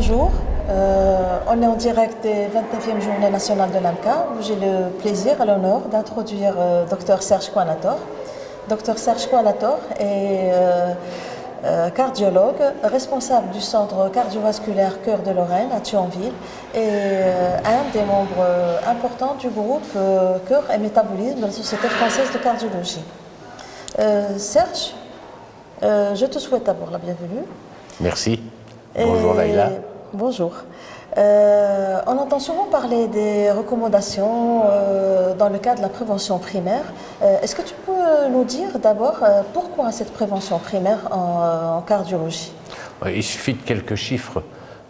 bonjour. On est en direct des 29e Journées nationales de l'AMCA, où j'ai le plaisir et l'honneur d'introduire Dr Serge Coanator. Dr Serge Coanator est cardiologue, responsable du centre cardiovasculaire Cœur de Lorraine à Thionville et un des membres importants du groupe Cœur et Métabolisme de la Société française de cardiologie. Serge, je te souhaite d'abord la bienvenue. Merci. Bonjour Laïla. Bonjour. On entend souvent parler des recommandations dans le cadre de la prévention primaire. Est-ce que tu peux nous dire d'abord pourquoi cette prévention primaire en cardiologie? Il suffit de quelques chiffres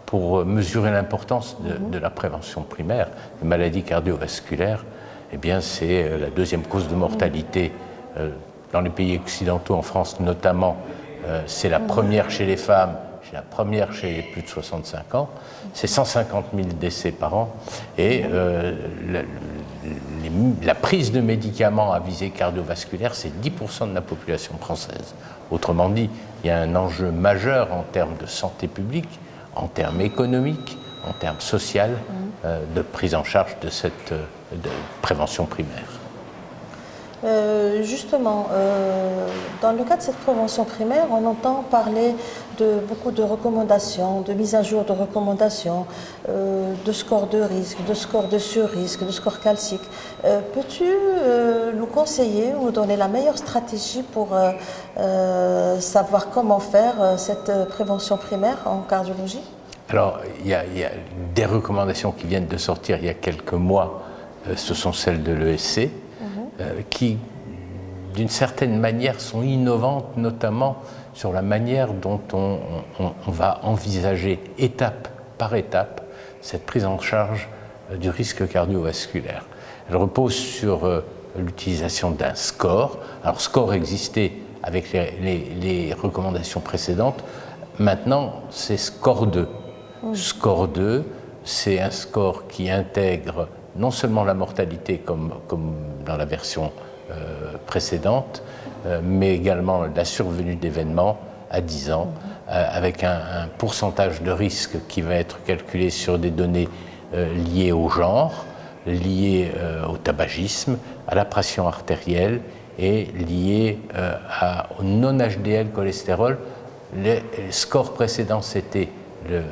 pour mesurer l'importance de la prévention primaire. Les maladies cardiovasculaires, eh bien, c'est la deuxième cause de mortalité dans les pays occidentaux, en France notamment. C'est la première chez les femmes. C'est la première chez les plus de 65 ans, c'est 150 000 décès par an et la prise de médicaments à visée cardiovasculaire, c'est 10% de la population française. Autrement dit, il y a un enjeu majeur en termes de santé publique, en termes économiques, en termes sociaux, de prise en charge de cette prévention primaire. Justement, dans le cadre de cette prévention primaire, on entend parler de beaucoup de recommandations, de mise à jour de recommandations, de score de risque, de score de sur-risque, de score calcique. Peux-tu nous conseiller ou nous donner la meilleure stratégie pour savoir comment faire cette prévention primaire en cardiologie? Alors, il y a des recommandations qui viennent de sortir il y a quelques mois, ce sont celles de l'ESC. Qui, d'une certaine manière, sont innovantes, notamment sur la manière dont on va envisager, étape par étape, cette prise en charge du risque cardiovasculaire. Elle repose sur l'utilisation d'un score. Alors, score existait avec les recommandations précédentes. Maintenant, c'est score 2. Score 2, c'est un score qui intègre non seulement la mortalité comme dans la version précédente, mais également la survenue d'événements à 10 ans, avec un pourcentage de risque qui va être calculé sur des données liées au genre, liées au tabagisme, à la pression artérielle et liées au non-HDL cholestérol. Les scores précédents, c'était le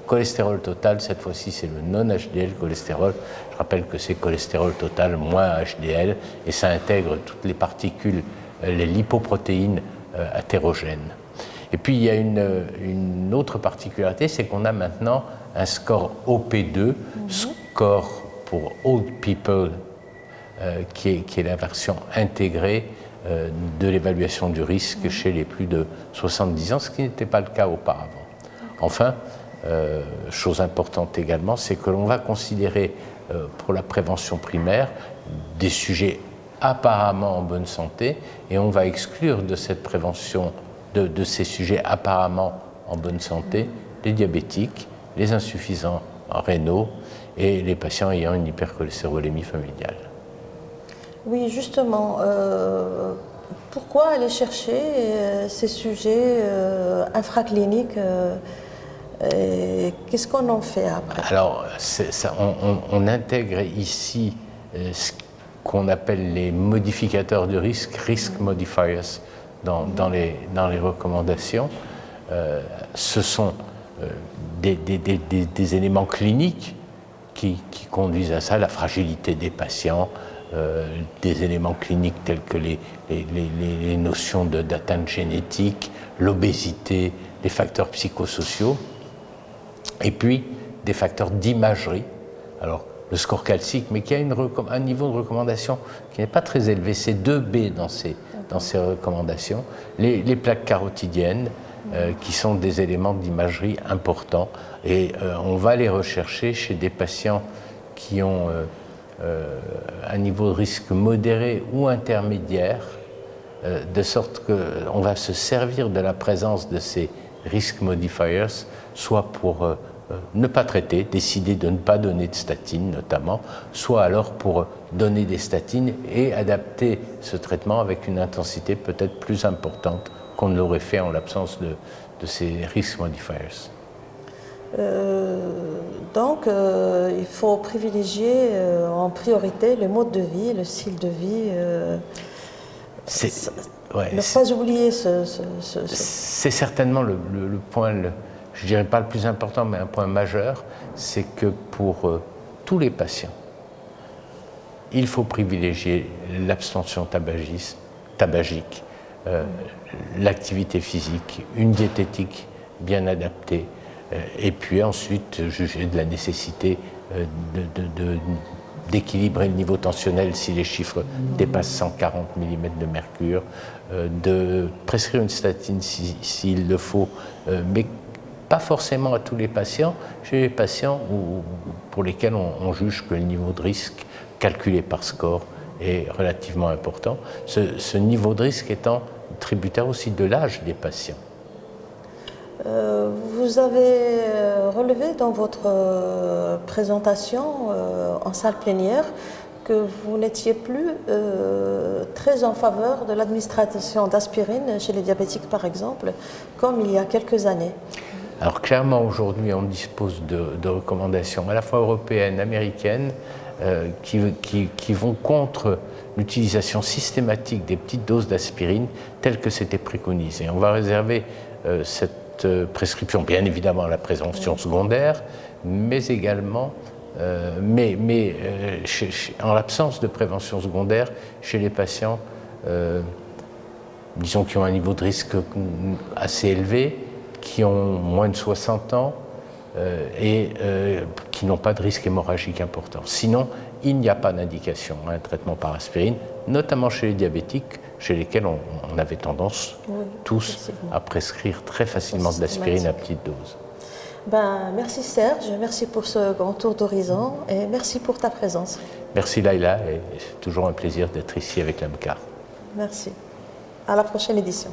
cholestérol total, cette fois-ci c'est le non-HDL cholestérol. Je rappelle que c'est cholestérol total moins HDL et ça intègre toutes les particules, les lipoprotéines athérogènes. Et puis il y a une autre particularité, c'est qu'on a maintenant un score OP2, score pour Old People, qui est la version intégrée de l'évaluation du risque chez les plus de 70 ans, ce qui n'était pas le cas auparavant. Enfin, chose importante également, c'est que l'on va considérer pour la prévention primaire des sujets apparemment en bonne santé et on va exclure de cette prévention, de ces sujets apparemment en bonne santé, les diabétiques, les insuffisants rénaux et les patients ayant une hypercholestérolémie familiale. Oui, justement, pourquoi aller chercher ces sujets infracliniques? Qu'est-ce qu'on en fait après? Alors, on intègre ici ce qu'on appelle les modificateurs de risque, risk modifiers, dans les recommandations. Ce sont des éléments cliniques qui conduisent à ça, la fragilité des patients, des éléments cliniques tels que les notions d'atteinte génétique, l'obésité, les facteurs psychosociaux, et puis des facteurs d'imagerie. Alors, le score calcique, mais qui a un niveau de recommandation qui n'est pas très élevé, c'est 2B dans ces recommandations. Les plaques carotidiennes, qui sont des éléments d'imagerie importants, et on va les rechercher chez des patients qui ont un niveau de risque modéré ou intermédiaire, de sorte qu'on va se servir de la présence de ces risk modifiers, soit pour ne pas traiter, décider de ne pas donner de statine notamment, soit alors pour donner des statines et adapter ce traitement avec une intensité peut-être plus importante qu'on ne l'aurait fait en l'absence de ces risk modifiers. Donc, il faut privilégier en priorité le mode de vie, le style de vie. Ne pas oublier C'est certainement le point, je ne dirais pas le plus important, mais un point majeur, c'est que pour tous les patients, il faut privilégier l'abstention tabagique, l'activité physique, une diététique bien adaptée, et puis ensuite juger de la nécessité d'équilibrer le niveau tensionnel si les chiffres dépassent 140 mm de mercure, de prescrire une statine s'il le faut, mais pas forcément à tous les patients. Chez les patients pour lesquels on juge que le niveau de risque calculé par score est relativement important, ce niveau de risque étant tributaire aussi de l'âge des patients. Vous avez relevé dans votre présentation en salle plénière que vous n'étiez plus très en faveur de l'administration d'aspirine chez les diabétiques, par exemple, comme il y a quelques années. Alors clairement, aujourd'hui, on dispose de recommandations à la fois européennes, américaines, qui vont contre l'utilisation systématique des petites doses d'aspirine telles que c'était préconisé. On va réserver cette prescription, bien évidemment, à la prévention secondaire, mais également, en l'absence de prévention secondaire, chez les patients, disons, qui ont un niveau de risque assez élevé, qui ont moins de 60 ans et qui n'ont pas de risque hémorragique important. Sinon, il n'y a pas d'indication à un traitement par aspirine, notamment chez les diabétiques, chez lesquels on avait tendance tous à prescrire très facilement de l'aspirine à petite dose. Merci Serge, merci pour ce grand tour d'horizon et merci pour ta présence. Merci Laïla, et c'est toujours un plaisir d'être ici avec l'AMCAR. Merci. À la prochaine édition.